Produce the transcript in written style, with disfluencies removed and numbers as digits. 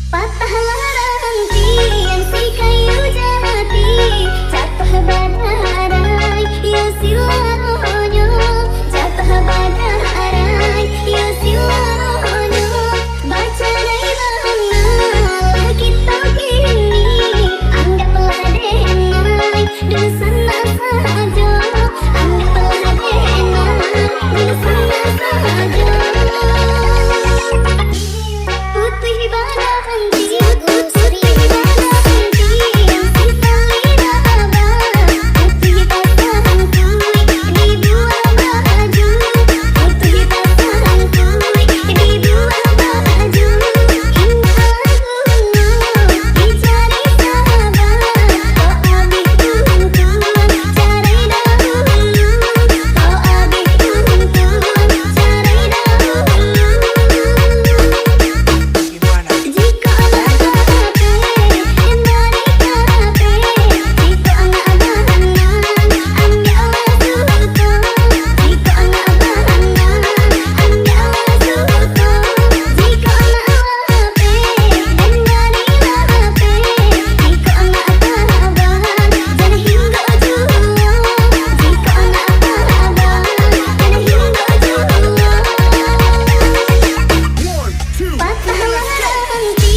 Patahlah ranting si kayu jati, jatuh badai ya silaronyo, jatuh badai ya silaronyo. Baca dari mana kita kini, anggaplah denai di sana saja, anggaplah denai di sana saja. Putih badanti, putih badanti, si tali rabab, putih badanti di dua baju, putih badanti di dua baju. Indah gunung dicari sahabat, kau abih tuntuan cari dahulu, kau abih tuntuan cari dahulu. Jika anak kape, endari kape, jika anak bahanan, anggaplah suka. Jika anak bahanan, anggaplah suka. Jika anak lape, endari lape, jika anak bahaban, jangan hingga jua. Jika anak bahaban, jangan hingga jua. Patahlah ranting